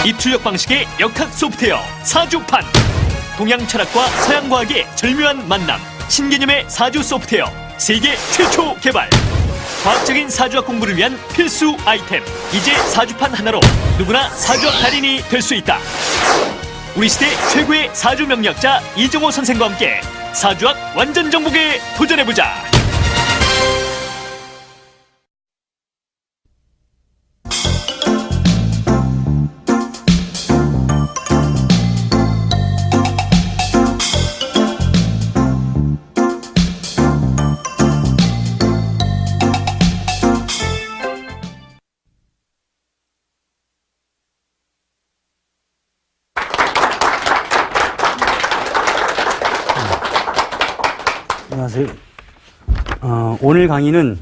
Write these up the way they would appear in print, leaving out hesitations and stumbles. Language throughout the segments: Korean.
입출력 방식의 역학 소프트웨어 사주판. 동양 철학과 서양 과학의 절묘한 만남. 신개념의 사주 소프트웨어 세계 최초 개발. 과학적인 사주학 공부를 위한 필수 아이템. 이제 사주판 하나로 누구나 사주학 달인이 될 수 있다. 우리 시대 최고의 사주 명리학자 이정호 선생과 함께 사주학 완전 정복에 도전해보자. 안녕하세요. 오늘 강의는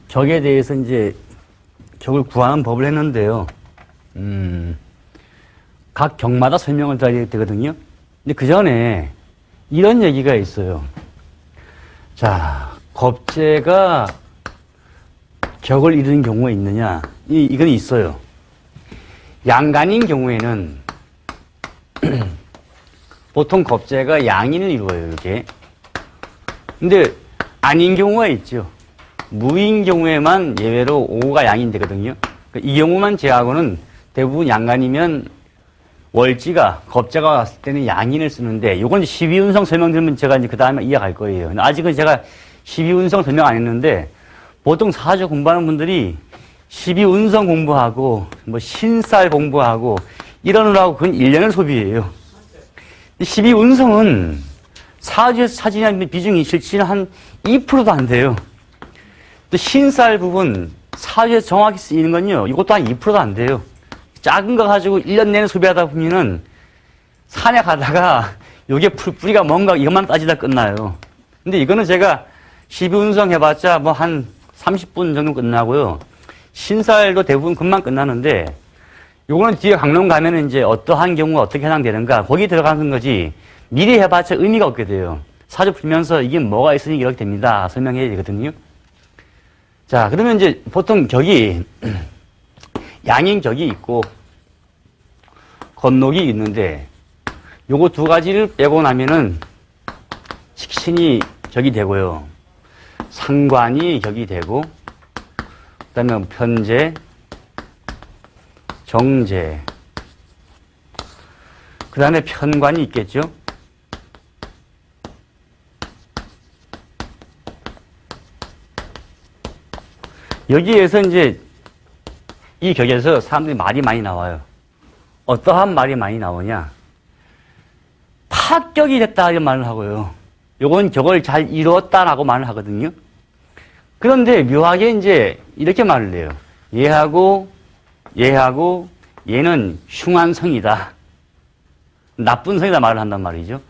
격에 대해서 이제 격을 구하는 법을 했는데요. 각 격마다 설명을 드려야 되거든요. 근데 그 전에 이런 얘기가 있어요. 자, 겁재가 격을 이루는 경우가 있느냐? 이건 있어요. 양간인 경우에는 보통 겁재가 양인을 이루어요, 이렇게. 근데 아닌 경우가 있죠. 무인 경우에만 예외로 오가 양인 되거든요. 이 경우만 제하고는 대부분 양간이면 월지가, 겁재가 왔을 때는 양인을 쓰는데, 요건 12운성 설명드리면 제가 이제 그 다음에 이해할 거예요. 아직은 제가 12운성 설명 안 했는데, 보통 사주 공부하는 분들이 12운성 공부하고, 뭐 신살 공부하고, 이러느라고 그건 1년을 소비해요. 12운성은 사주에서 차지하는 비중이 실제는 한 2%도 안 돼요. 또 신살 부분, 사주에서 정확히 쓰이는 건요, 이것도 한 2%도 안 돼요. 작은 거 가지고 1년 내내 소비하다 보면은 산에 가다가 요게 풀뿌리가 뭔가 이것만 따지다 끝나요. 근데 이거는 제가 12운성 해봤자 뭐 한 30분 정도 끝나고요. 신살도 대부분 금방 끝나는데, 요거는 뒤에 강론 가면은 이제 어떠한 경우가 어떻게 해당되는가, 거기 들어가는 거지, 미리 해봤자 의미가 없게 돼요. 사주 풀면서 이게 뭐가 있으니 이렇게 됩니다. 설명해야 되거든요. 자, 그러면 이제 보통 격이, 양인 격이 있고, 건록이 있는데, 요거 두 가지를 빼고 나면은, 식신이 격이 되고요. 상관이 격이 되고, 그 다음에 편재, 정재, 그 다음에 편관이 있겠죠. 여기에서 이제 이 격에서 사람들이 말이 많이 나와요. 어떠한 말이 많이 나오냐. 파격이 됐다 이런 말을 하고요. 요건 격을 잘 이루었다라고 말을 하거든요. 그런데 묘하게 이제 이렇게 말을 해요. 얘하고 얘는 흉한 성이다. 나쁜 성이다 말을 한단 말이죠.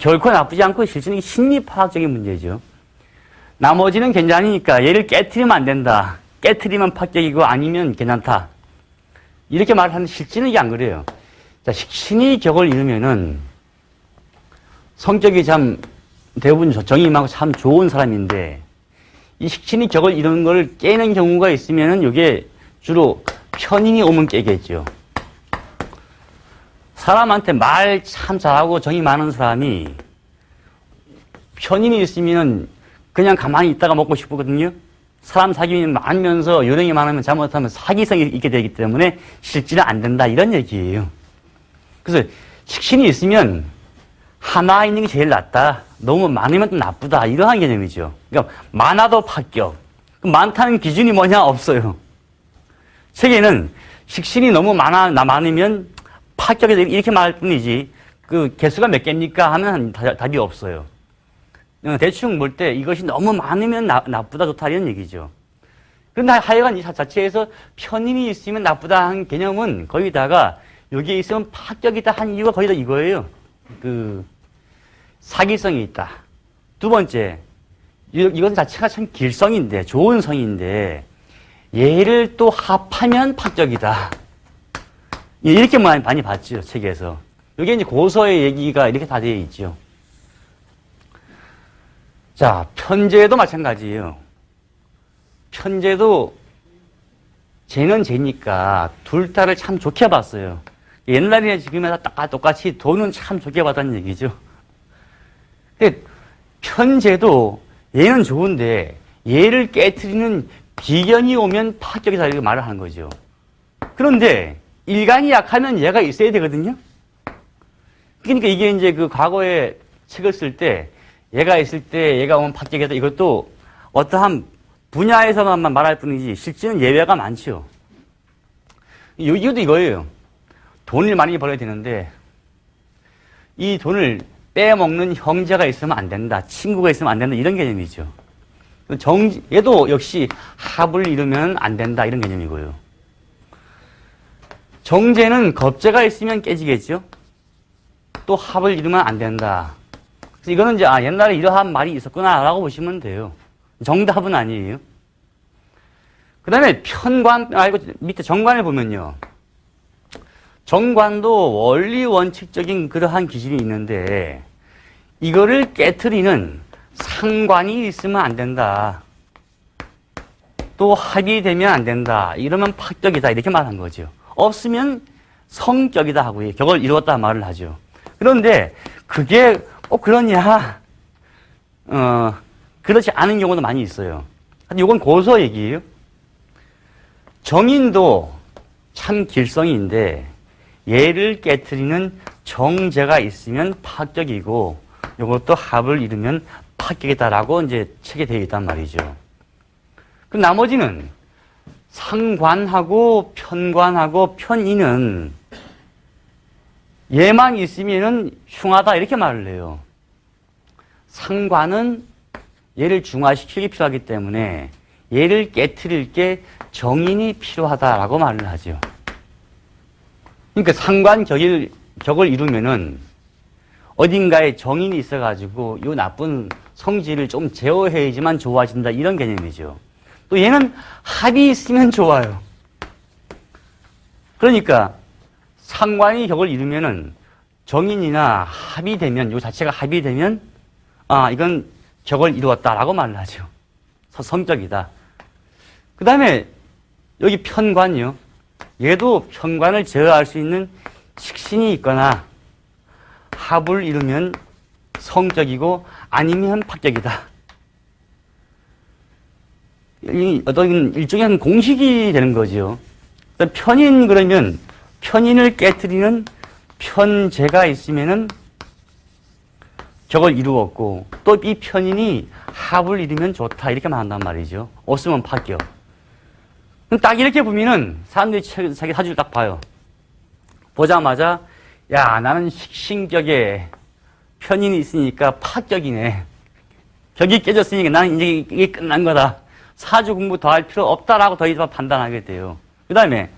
결코 나쁘지 않고 실제는 심리파학적인 문제죠. 나머지는 괜찮으니까 얘를 깨트리면 안 된다. 깨트리면 파격이고 아니면 괜찮다. 이렇게 말을 하는데 실제는 이게 안 그래요. 자, 식신이 격을 이루면은 성격이 참 대부분 정임하고 참 좋은 사람인데, 이 식신이 격을 이루는 걸 깨는 경우가 있으면은 이게 주로 편인이 오면 깨겠죠. 사람한테 말 참 잘하고 정이 많은 사람이 편인이 있으면 그냥 가만히 있다가 먹고 싶거든요. 사람 사귀면 많으면서 요령이 많으면 잘못하면 사기성이 있게 되기 때문에 실질은 안 된다 이런 얘기예요. 그래서 식신이 있으면 하나 있는 게 제일 낫다. 너무 많으면 또 나쁘다. 이러한 개념이죠. 그러니까 많아도 파격. 많다는 기준이 뭐냐? 없어요. 책에는 식신이 너무 많으면 파격이 이렇게 말할 뿐이지, 그 개수가 몇 개입니까? 하면 답이 없어요. 대충 볼 때 이것이 너무 많으면 나쁘다, 좋다 이런 얘기죠. 그런데 하여간 이 자체에서 편인이 있으면 나쁘다 한 개념은 거기다가 여기에 있으면 파격이다 한 이유가 거의 다 이거예요. 그 사기성이 있다. 두 번째, 이것은 자체가 참 길성인데, 좋은 성인데 얘를 또 합하면 파격이다. 이렇게 많이 봤죠, 책에서. 여기 이제 고서의 얘기가 이렇게 다 되어 있죠. 자, 편재도 마찬가지예요. 편재도 쟤는 쟤니까 둘 다를 참 좋게 봤어요. 옛날이나 지금이나 똑같이 돈은 참 좋게 봤다는 얘기죠. 근데 편제도 얘는 좋은데 얘를 깨트리는 비견이 오면 파격이다 이렇게 말을 하는 거죠. 그런데 일간이 약하면 얘가 있어야 되거든요. 그러니까 이게 이제 그 과거에 책을 쓸 때 얘가 있을 때 얘가 오면 파격이다 이것도 어떠한 분야에서만 말할 뿐이지 실제는 예외가 많죠. 이것도 이거예요. 돈을 많이 벌어야 되는데 이 돈을 빼먹는 형제가 있으면 안 된다. 친구가 있으면 안 된다. 이런 개념이죠. 얘도 역시 합을 이루면 안 된다. 이런 개념이고요. 정제는 겁제가 있으면 깨지겠죠. 또 합을 이루면 안 된다. 그래서 이거는 이제 옛날에 이러한 말이 있었구나라고 보시면 돼요. 정답은 아니에요. 그 다음에 편관 말고 밑에 정관을 보면요. 정관도 원리 원칙적인 그러한 기준이 있는데 이거를 깨트리는 상관이 있으면 안 된다. 또 합이 되면 안 된다. 이러면 파격이다. 이렇게 말한 거죠. 없으면 성격이다 하고요. 격을 이루었다 말을 하죠. 그런데 그게 꼭 그러냐? 그렇지 않은 경우도 많이 있어요. 이건 고서 얘기예요. 정인도 참 길성인데 얘를 깨트리는 정제가 있으면 파격이고 이것도 합을 이루면 파격이다라고 이제 책에 되어 있단 말이죠. 그 나머지는 상관하고 편관하고 편인은 얘만 있으면은 흉하다 이렇게 말을 해요. 상관은 얘를 중화시키기 필요하기 때문에 얘를 깨트릴 게 정인이 필요하다라고 말을 하죠. 그러니까 상관격을 이루면은 어딘가에 정인이 있어가지고 이 나쁜 성질을 좀 제어해야지만 좋아진다 이런 개념이죠. 또 얘는 합이 있으면 좋아요. 그러니까 상관이 격을 이루면은 정인이나 합이 되면 이 자체가 합이 되면 이건 격을 이루었다라고 말을 하죠. 성격이다. 그 다음에 여기 편관이요. 얘도 편관을 제어할 수 있는 식신이 있거나 합을 이루면 성격이고 아니면 파격이다. 어떤 일종의 공식이 되는 거죠. 편인 그러면 편인을 깨트리는 편제가 있으면은 격을 이루었고 또 이 편인이 합을 이루면 좋다 이렇게 말한단 말이죠. 없으면 파격. 딱 이렇게 보면은 사람들이 자기 사주를 딱 봐요. 보자마자 야 나는 식신격에 편인이 있으니까 파격이네. 격이 깨졌으니까 나는 이제 이게 끝난 거다. 사주 공부 더 할 필요 없다라고 더 이상 판단하게 돼요. 그 다음에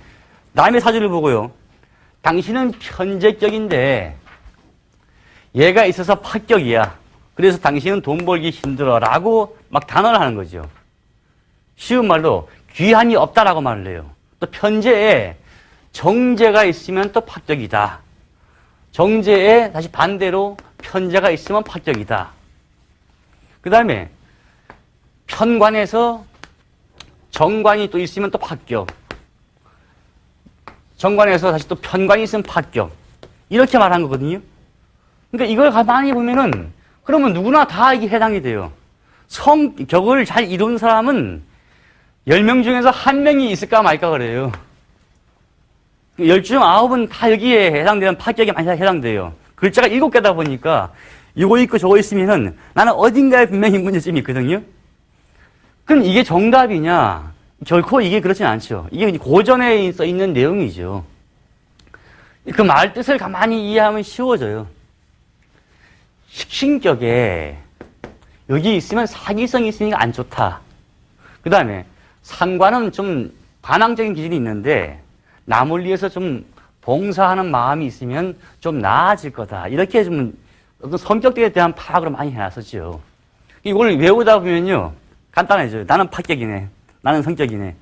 남의 사주를 보고요. 당신은 편제격인데 얘가 있어서 파격이야. 그래서 당신은 돈 벌기 힘들어 라고 막 단언을 하는 거죠. 쉬운 말로 귀함이 없다라고 말을 해요. 또 편제에 정제가 있으면 또 파격이다. 정제에 다시 반대로 편제가 있으면 파격이다. 그 다음에 편관에서 정관이 또 있으면 또 파격. 정관에서 다시 또 편관이 있으면 파격. 이렇게 말한 거거든요. 그러니까 이걸 가만히 보면은 그러면 누구나 다 이게 해당이 돼요. 성격을 잘 이룬 사람은 10명 중에서 1명이 있을까 말까 그래요. 10중 9은 다 여기에 해당되는 파격에 많이 해당돼요. 글자가 7개다 보니까 이거 있고 저거 있으면은 나는 어딘가에 분명히 문제점이 있거든요. 그럼 이게 정답이냐? 결코 이게 그렇진 않죠. 이게 고전에 써 있는 내용이죠. 그 말 뜻을 가만히 이해하면 쉬워져요. 식신격에 여기 있으면 사기성이 있으니까 안 좋다. 그 다음에 상관은 좀 반항적인 기질이 있는데 남을 위해서 좀 봉사하는 마음이 있으면 좀 나아질 거다. 이렇게 좀 어떤 성격들에 대한 파악을 많이 해놨었죠. 이걸 외우다 보면요. 간단해져요. 나는 파격이네. 나는 성격이네.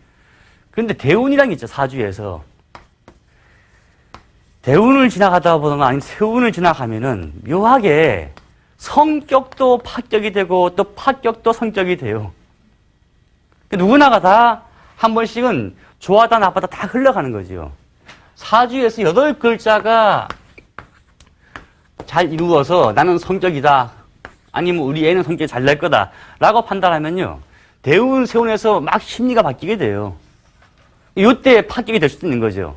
그런데 대운이란 게 있죠. 사주에서. 대운을 지나가다 보거나 아니면 세운을 지나가면은 묘하게 성격도 파격이 되고 또 파격도 성격이 돼요. 누구나가 다 한 번씩은 좋아하다 나쁘다 다 흘러가는 거죠. 사주에서 8글자가 잘 이루어서 나는 성격이다. 아니면 우리 애는 성격이 잘 될 거다. 라고 판단하면요. 대운, 세운에서 막 심리가 바뀌게 돼요. 이때 파격이 될 수도 있는 거죠.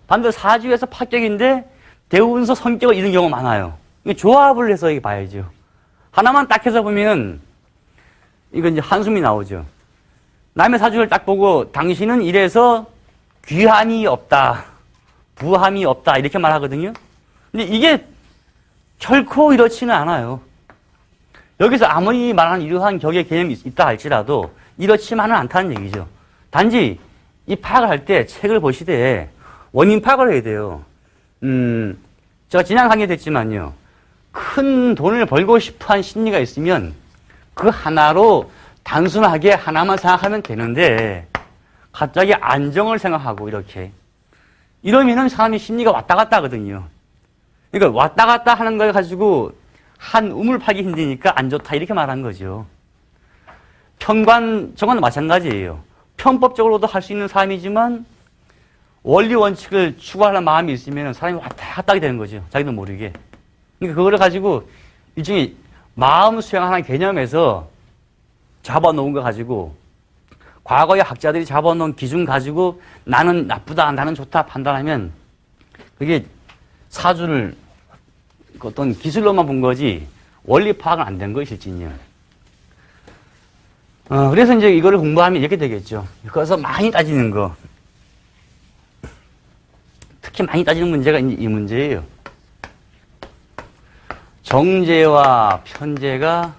반대로 사주에서 파격인데 대운서 성격을 잃는 경우가 많아요. 조합을 해서 이렇게 봐야죠. 하나만 딱 해서 보면 이건 이제 한숨이 나오죠. 남의 사주를 딱 보고 당신은 이래서 귀함이 없다. 부함이 없다. 이렇게 말하거든요. 근데 이게 결코 이렇지는 않아요. 여기서 아무리 말하는 이러한 격의 개념이 있다 할지라도 이렇지만은 않다는 얘기죠. 단지 이 파악을 할 때 책을 보시되 원인 파악을 해야 돼요. 제가 지난 강의에 됐지만요. 큰 돈을 벌고 싶어 한 심리가 있으면 그 하나로 단순하게 하나만 생각하면 되는데 갑자기 안정을 생각하고 이렇게 이러면은 사람이 심리가 왔다 갔다 하거든요. 그러니까 왔다 갔다 하는 걸 가지고 한 우물 파기 힘드니까 안 좋다 이렇게 말한 거죠. 편관, 저건 마찬가지예요. 편법적으로도 할 수 있는 사람이지만 원리 원칙을 추구하는 마음이 있으면 사람이 왔다 갔다 하게 되는 거죠. 자기도 모르게. 그러니까 그거를 가지고 일종의 마음 수행하는 개념에서 잡아놓은 거 가지고 과거의 학자들이 잡아놓은 기준 가지고 나는 나쁘다, 나는 좋다 판단하면 그게 사주를 어떤 기술로만 본 거지 원리 파악은 안 된 거예요, 실진이요. 그래서 이제 이거를 공부하면 이렇게 되겠죠. 그래서 많이 따지는 거. 특히 많이 따지는 문제가 이 문제예요. 정제와 편제가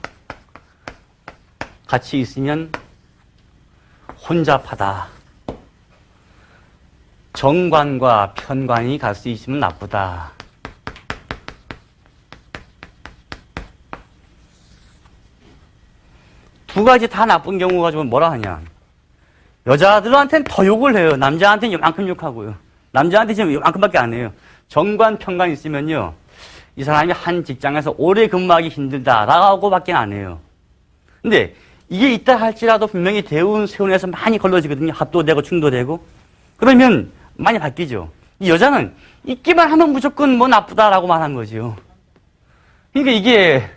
같이 있으면 혼잡하다. 정관과 편관이 같이 있으면 나쁘다. 두 가지 다 나쁜 경우 가지고 뭐라 하냐. 여자들한테는 더 욕을 해요. 남자한테는 이만큼 욕하고요. 남자한테 지금 이만큼밖에 안 해요. 정관, 편관 있으면요. 이 사람이 한 직장에서 오래 근무하기 힘들다라고 밖에 안 해요. 근데 이게 있다 할지라도 분명히 대운, 세운에서 많이 걸러지거든요. 합도되고 충도되고. 그러면 많이 바뀌죠. 이 여자는 있기만 하면 무조건 뭐 나쁘다라고 말한 거죠. 그러니까 이게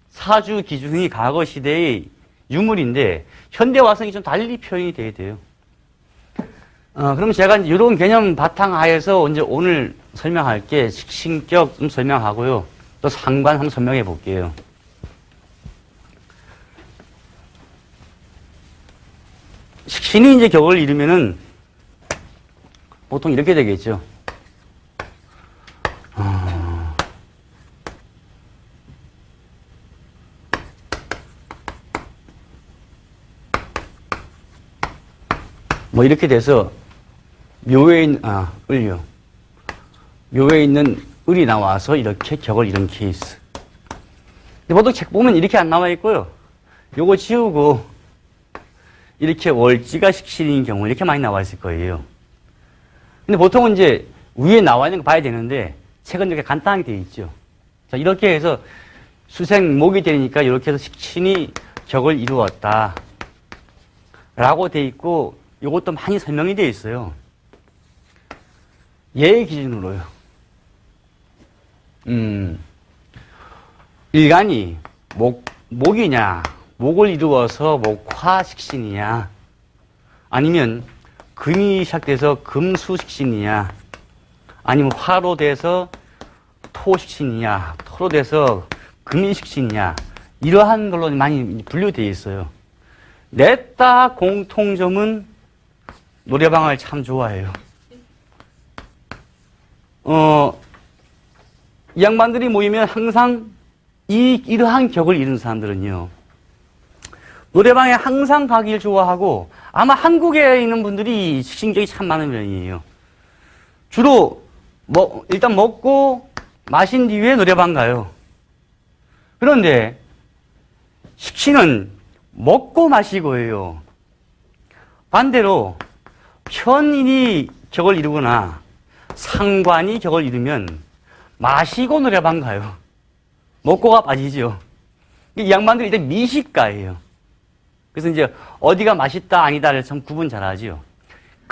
사주 기준이 과거 시대의 유물인데 현대 와서는 좀 달리 표현이 돼야 돼요. 그럼 제가 이런 개념 바탕하에서 이제 오늘 설명할 게 식신격 좀 설명하고요. 또 상관 한번 설명해 볼게요. 식신이 이제 격을 이루면은 보통 이렇게 되겠죠. 뭐 이렇게 돼서 묘에 있는 을요. 묘에 있는 을이 나와서 이렇게 격을 이룬 케이스. 근데 보통 책 보면 이렇게 안 나와 있고요. 요거 지우고 이렇게 월지가 식신인 경우 이렇게 많이 나와 있을 거예요. 근데 보통은 이제 위에 나와 있는 거 봐야 되는데 책은 이렇게 간단하게 되어 있죠. 자, 이렇게 해서 수생목이 되니까 이렇게 해서 식신이 격을 이루었다. 라고 되어 있고 이것도 많이 설명이 되어 있어요. 예의 기준으로요. 일간이 목이냐, 목을 이루어서 목화식신이냐, 아니면 금이 시작돼서 금수식신이냐, 아니면 화로 돼서 토식신이냐, 토로 돼서 금인식신이냐, 이러한 걸로 많이 분류되어 있어요. 냈다 공통점은 노래방을 참 좋아해요. 이 양반들이 모이면 항상 이러한 격을 이룬 사람들은요. 노래방에 항상 가기를 좋아하고 아마 한국에 있는 분들이 식신격이 참 많은 편이에요. 주로 일단 먹고 마신 뒤에 노래방 가요. 그런데 식신은 먹고 마시고예요. 반대로 편인이 격을 이루거나 상관이 격을 이루면 마시고 노래방 가요. 먹고가 빠지죠. 이 양반들이 일단 미식가예요. 그래서 이제 어디가 맛있다 아니다를 참 구분 잘하죠.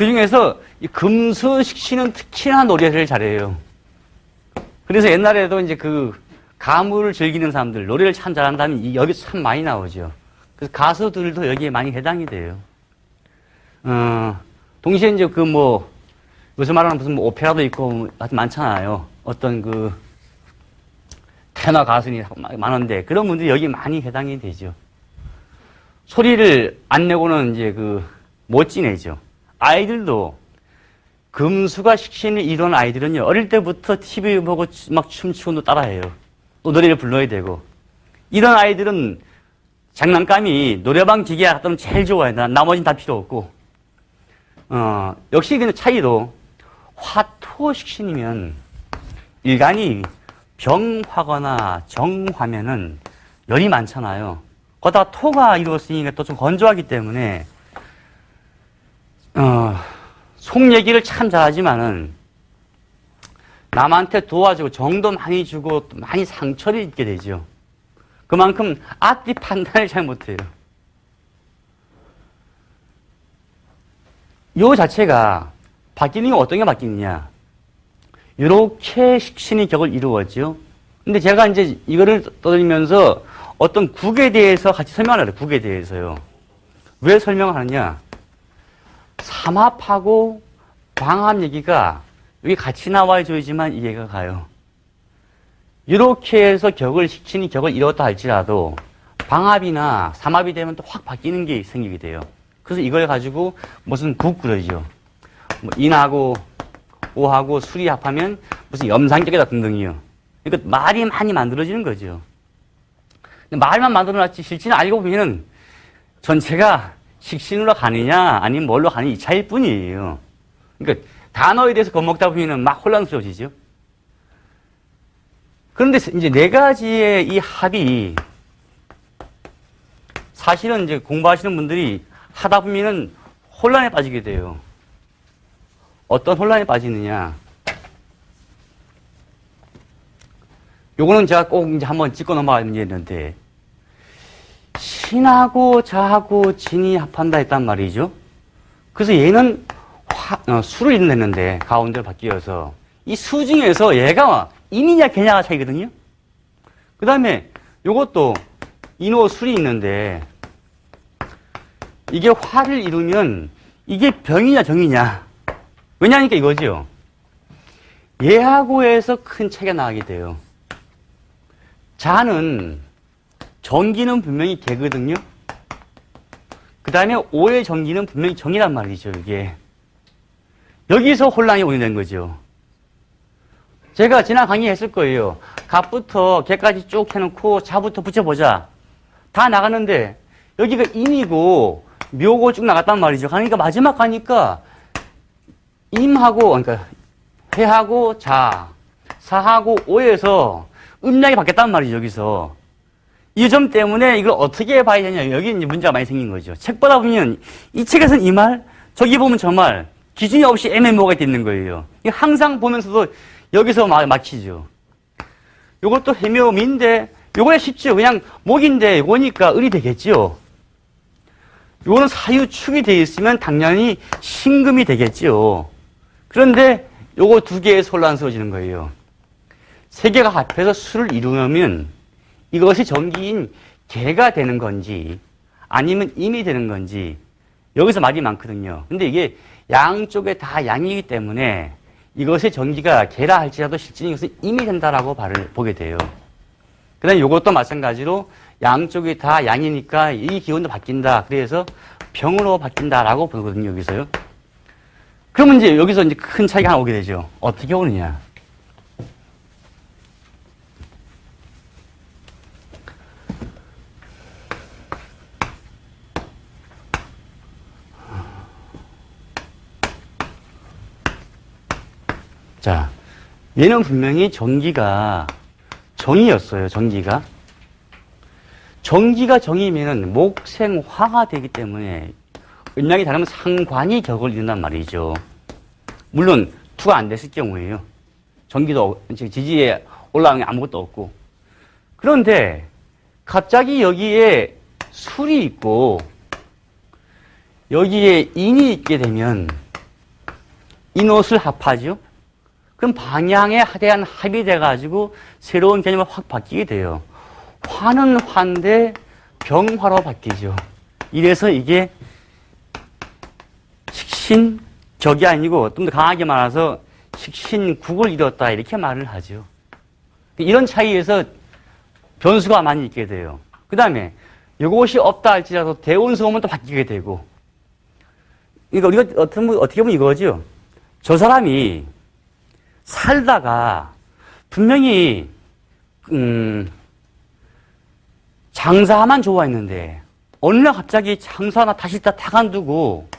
그 중에서 이 금수식신은 특히나 노래를 잘해요. 그래서 옛날에도 이제 그 가물을 즐기는 사람들, 노래를 참 잘한다면 여기서 참 많이 나오죠. 그래서 가수들도 여기에 많이 해당이 돼요. 동시에 이제 그 뭐, 요새 말하는 무슨 뭐 오페라도 있고 하여튼 많잖아요. 어떤 그 테너 가수니 많은데 그런 분들이 여기 많이 해당이 되죠. 소리를 안 내고는 이제 그 못 지내죠. 아이들도 금수가 식신을 이루는 아이들은요, 어릴 때부터 TV 보고 막 춤추고 따라해요. 또 노래를 불러야 되고. 이런 아이들은 장난감이 노래방 기계 같으면 제일 좋아해. 나머지는 다 필요 없고. 역시 그 차이도 화토 식신이면 일간이 병화거나 정화면은 열이 많잖아요. 거기다가 토가 이루어지니까 또 좀 건조하기 때문에 속 얘기를 참 잘하지만은 남한테 도와주고 정도 많이 주고 많이 상처를 입게 되죠. 그만큼 앞뒤 판단을 잘 못해요. 요 자체가 바뀌는 게 어떤 게 바뀌느냐. 이렇게 식신의 격을 이루었죠. 근데 제가 이제 이거를 떠들면서 어떤 국에 대해서 같이 설명하려고 해요. 국에 대해서요. 왜 설명을 하느냐. 삼합하고 방합 얘기가 여기 같이 나와줘야지만 이해가 가요. 이렇게 해서 식신이 격을 이뤘다 할지라도 방합이나 삼합이 되면 또 확 바뀌는 게 생기게 돼요. 그래서 이걸 가지고 무슨 국 그러죠. 뭐 인하고 오하고 술이 합하면 무슨 염상격이다 등등이요. 그러니까 말이 많이 만들어지는 거죠. 근데 말만 만들어놨지 실제는 알고 보면은 전체가 식신으로 가느냐 아니면 뭘로 가느냐 이 차이일 뿐이에요. 그러니까 단어에 대해서 겁먹다 보면은 막 혼란스러워지죠. 그런데 이제 네 가지의 이 합이 사실은 이제 공부하시는 분들이 하다 보면은 혼란에 빠지게 돼요. 어떤 혼란에 빠지느냐. 요거는 제가 꼭 이제 한번 짚고 넘어가야 되는데, 신하고 자하고 진이 합한다 했단 말이죠. 그래서 얘는 수를 이룬댔는데, 가운데로 바뀌어서. 이 수 중에서 얘가 인이냐 개냐가 차이거든요. 그 다음에 요것도 인호 술이 있는데, 이게 화를 이루면 이게 병이냐 정이냐. 왜냐니까 이거죠. 얘하고에서 큰 차이가 나게 돼요. 자는 정기는 분명히 개거든요. 그 다음에 오의 정기는 분명히 정이란 말이죠. 이게 여기서 혼란이 오게 된 거죠. 제가 지난 강의 했을 거예요. 갑부터 개까지 쭉 해놓고 자부터 붙여보자. 다 나갔는데 여기가 인이고 묘고 쭉 나갔단 말이죠. 그러니까 마지막 가니까 임하고, 그러니까 해하고 자, 사하고 오에서 음량이 바뀌었단 말이죠, 여기서. 이 점 때문에 이걸 어떻게 봐야 되냐, 여기 이제 문제가 많이 생긴 거죠. 책 보다 보면 이 책에서는 이 말, 저기 보면 저 말, 기준이 없이 애매모호가 있는 거예요. 항상 보면서도 여기서 막히죠. 요것도 해묘미인데, 요거는 쉽죠. 그냥 목인데, 요거니까 을이 되겠죠. 요거는 사유축이 되어 있으면 당연히 신금이 되겠죠. 그런데 요거 두 개에서 혼란스러워지는 거예요. 세 개가 합해서 수를 이루면 이것이 정기인 개가 되는 건지 아니면 임이 되는 건지 여기서 말이 많거든요. 근데 이게 양쪽에 다 양이기 때문에 이것의 정기가 개라 할지라도 실제 이것은 임이 된다라고 보게 돼요. 그 다음에 요것도 마찬가지로 양쪽이 다 양이니까 이 기운도 바뀐다. 그래서 병으로 바뀐다라고 보거든요, 여기서요. 그러면 이제 여기서 이제 큰 차이가 하나 오게 되죠. 어떻게 오느냐. 자, 얘는 분명히 정기가 정이었어요, 정기가. 정기가 정이면은 목생화가 되기 때문에 음양이 다르면 상관이 격을 이룬단 말이죠. 물론 투가 안 됐을 경우에요. 정기도 지지에 올라가는 게 아무것도 없고. 그런데 갑자기 여기에 술이 있고 여기에 인이 있게 되면 인옷을 합하죠. 그럼 방향에 대한 합이 돼가지고 새로운 개념이 확 바뀌게 돼요. 화는 화인데 병화로 바뀌죠. 이래서 이게 식신격이 아니고 좀 더 강하게 말해서 식신국을 이뤘다 이렇게 말을 하죠. 이런 차이에서 변수가 많이 있게 돼요. 그 다음에 이것이 없다 할지라도 대운소음은 또 바뀌게 되고. 그러니까 우리가 어떻게 보면 이거죠. 저 사람이 살다가 분명히 장사만 좋아했는데 어느 날 갑자기 장사나 다시 다 관두고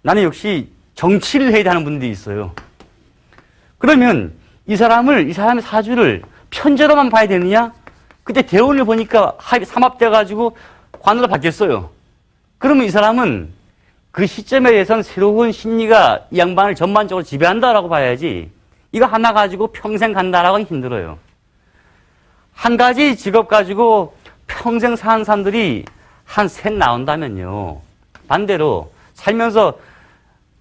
나는 역시 정치를 해야 하는 분들이 있어요. 그러면 이 사람의 사주를 편제로만 봐야 되느냐? 그때 대운을 보니까 삼합돼가지고 관으로 바뀌었어요. 그러면 이 사람은 그 시점에 대해서는 새로운 심리가 이 양반을 전반적으로 지배한다라고 봐야지 이거 하나 가지고 평생 간다라고 하기 힘들어요. 한 가지 직업 가지고 평생 사는 사람들이 한 셋 나온다면요. 반대로 살면서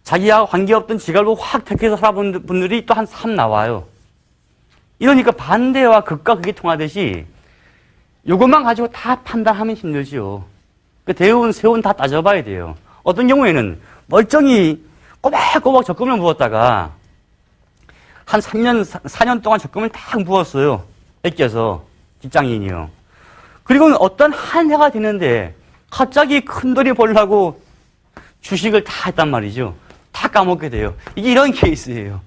자기하고 관계없던 직업을 확 택해서 살아본 분들이 또 한 3 나와요. 이러니까 반대와 극과 극이 통하듯이 이것만 가지고 다 판단하면 힘들죠. 그 대운, 세운 다 따져봐야 돼요. 어떤 경우에는 멀쩡히 꼬박꼬박 적금을 부었다가 한 3년, 4년 동안 적금을 딱 부었어요. 뺏겨서 직장인이요. 그리고는 어떤 한 해가 되는데 갑자기 큰 돈이 벌려고 주식을 다 했단 말이죠. 다 까먹게 돼요. 이게 이런 케이스예요.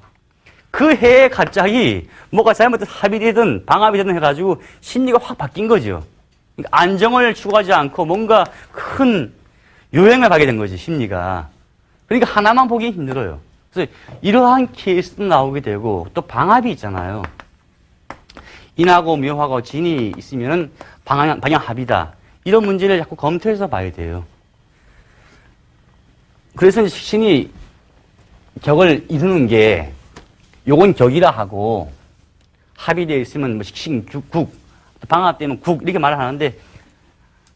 그 해에 갑자기 뭐가 잘못해서 합의되든 방합이 되든 해가지고 심리가 확 바뀐 거죠. 그러니까 안정을 추구하지 않고 뭔가 큰 유행을 하게 된 거지, 심리가. 그러니까 하나만 보기 힘들어요. 그래서 이러한 케이스도 나오게 되고 또 방합이 있잖아요. 인하고 묘하고 진이 있으면 방향 합이다. 이런 문제를 자꾸 검토해서 봐야 돼요. 그래서 이제 식신이 격을 이루는 게 요건 격이라 하고 합이 되어 있으면 뭐 식신, 국, 방합되면 국 이렇게 말을 하는데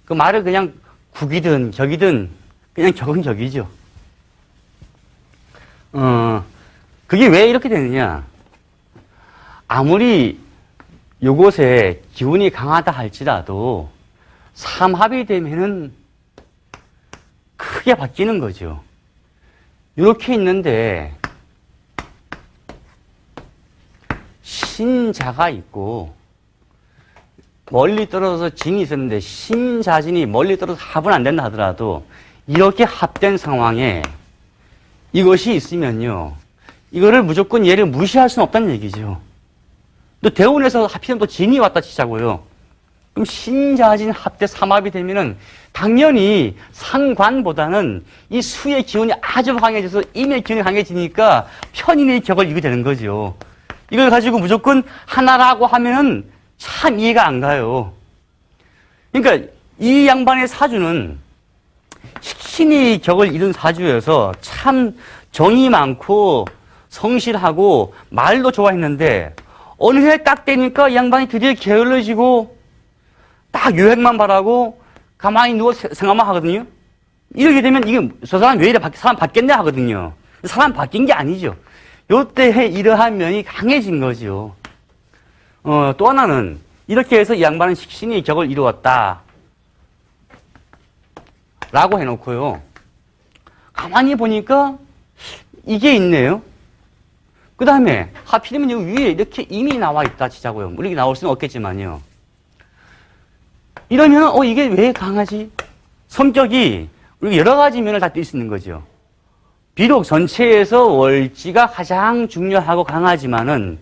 그 말을 그냥 국이든 격이든 그냥 격은 격이죠. 그게 왜 이렇게 되느냐. 아무리 요것에 기운이 강하다 할지라도 삼합이 되면은 크게 바뀌는 거죠. 이렇게 있는데 신자가 있고 멀리 떨어져서 진이 있었는데 신자진이 멀리 떨어져서 합은 안 된다 하더라도 이렇게 합된 상황에 이것이 있으면요. 이거를 무조건 얘를 무시할 수는 없다는 얘기죠. 또 대운에서 하필이면 또 진이 왔다 치자고요. 그럼 신자진 합대 삼합이 되면은 당연히 상관보다는 이 수의 기운이 아주 강해져서 임의 기운이 강해지니까 편인의 격을 이루게 되는 거죠. 이걸 가지고 무조건 하나라고 하면은 참 이해가 안 가요. 그러니까 이 양반의 사주는 식신이 격을 이룬 사주여서 참 정이 많고 성실하고 말도 좋아했는데 어느 해 딱 되니까 이 양반이 드디어 게을러지고 딱 유행만 바라고 가만히 누워 생각만 하거든요. 이렇게 되면 이게 저 사람 왜 이래 사람 바뀌었냐 하거든요. 사람 바뀐 게 아니죠. 요때 이러한 면이 강해진 거죠. 또 하나는 이렇게 해서 이 양반은 식신이 격을 이루었다 라고 해놓고요. 가만히 보니까 이게 있네요. 그 다음에 하필이면 여기 위에 이렇게 이미 나와 있다 치자고요. 이렇게 나올 수는 없겠지만요. 이러면 이게 왜 강하지? 성격이 우리가 여러 가지 면을 다 뛸 수 있는 거죠. 비록 전체에서 월지가 가장 중요하고 강하지만은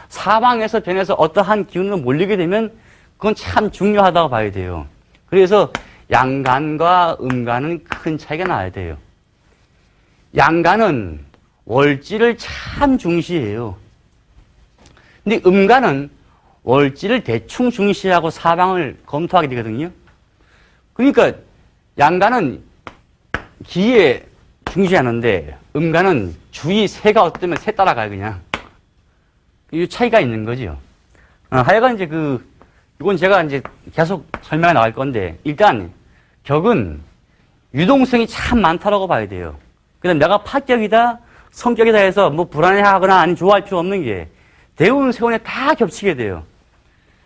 사방에서 변해서 어떠한 기운으로 몰리게 되면 그건 참 중요하다고 봐야 돼요. 그래서 양간과 음간은 큰 차이가 나야 돼요. 양간은 월지를 참 중시해요. 근데 음간은 월지를 대충 중시하고 사방을 검토하게 되거든요. 그러니까 양간은 기에 중시하는데 음간은 주위 새가 어떠면 새 따라가요, 그냥. 이 차이가 있는 거죠. 하여간 이제 이건 제가 이제 계속 설명해 나갈 건데, 일단 격은 유동성이 참 많다라고 봐야 돼요. 그다음 내가 파격이다, 성격에 대해서 뭐 불안해하거나 아니 좋아할 필요 없는 게 대운 세운에 다 겹치게 돼요.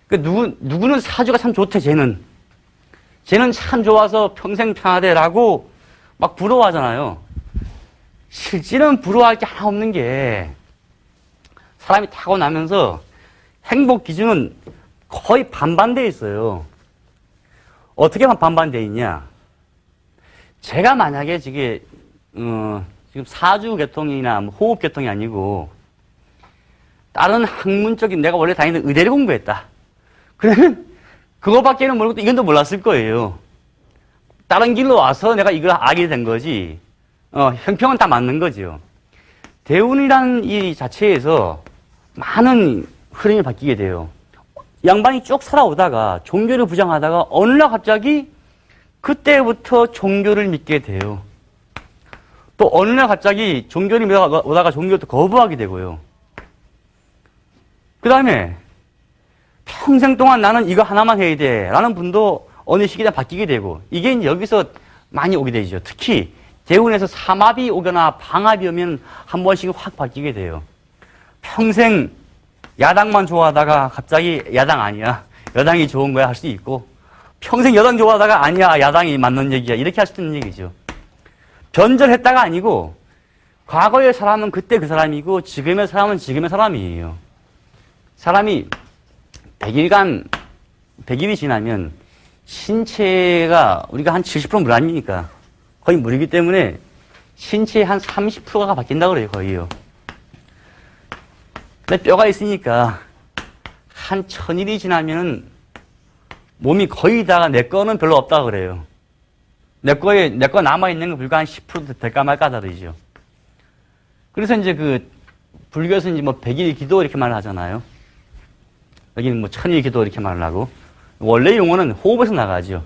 그 누구는 사주가 참 좋대, 쟤는 참 좋아서 평생 편하대라고 막 부러워하잖아요. 실제는 부러워할 게 하나 없는 게 사람이 타고나면서 행복 기준은 거의 반반돼 있어요. 어떻게 반반돼 있냐? 제가 만약에 지금 사주 계통이나 뭐 호흡 계통이 아니고 다른 학문적인 내가 원래 다니는 의대를 공부했다. 그러면 그거밖에는 모르고 이건 더 몰랐을 거예요. 다른 길로 와서 내가 이걸 알게 된 거지. 형평은 다 맞는 거죠. 대운이라는 이 자체에서 많은 흐름이 바뀌게 돼요. 양반이 쭉 살아오다가 종교를 부정하다가 어느 날 갑자기 그때부터 종교를 믿게 돼요. 또 어느 날 갑자기 종교를 믿어오다가 종교를 또 거부하게 되고요. 그 다음에 평생 동안 나는 이거 하나만 해야 돼 라는 분도 어느 시기에 바뀌게 되고, 이게 이제 여기서 많이 오게 되죠. 특히 대운에서 삼합이 오거나 방합이 오면 한 번씩 확 바뀌게 돼요. 평생 야당만 좋아하다가 갑자기 야당 아니야, 여당이 좋은 거야 할 수도 있고, 평생 여당 좋아하다가 아니야, 야당이 맞는 얘기야, 이렇게 할 수도 있는 얘기죠. 변절했다가 아니고 과거의 사람은 그때 그 사람이고 지금의 사람은 지금의 사람이에요. 사람이 100일이 지나면 신체가 우리가 한 70% 물 아닙니까? 거의 물이기 때문에 신체의 한 30%가 바뀐다고 그래요, 거의요. 근데 뼈가 있으니까 한 1000일이 지나면 몸이 거의 다 내 거는 별로 없다고 그래요. 내 거 남아있는 건 불과 한 10% 될까 말까 다르죠. 그래서 이제 불교에서 이제 뭐 100일 기도 이렇게 말을 하잖아요. 여기는 뭐 1000일 기도 이렇게 말을 하고, 원래 용어는 호흡에서 나가죠.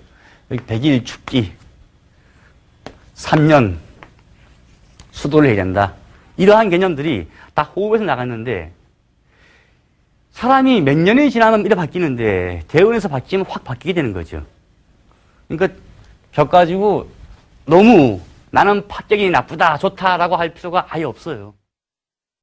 여기 100일 죽기, 3년 수도를 해야 된다. 이러한 개념들이 다 호흡에서 나갔는데, 사람이 몇 년이 지나면 이래 바뀌는데, 대운에서 바뀌면 확 바뀌게 되는 거죠. 그러니까 벽 가지고 너무 나는 합격이 나쁘다, 좋다라고 할 필요가 아예 없어요.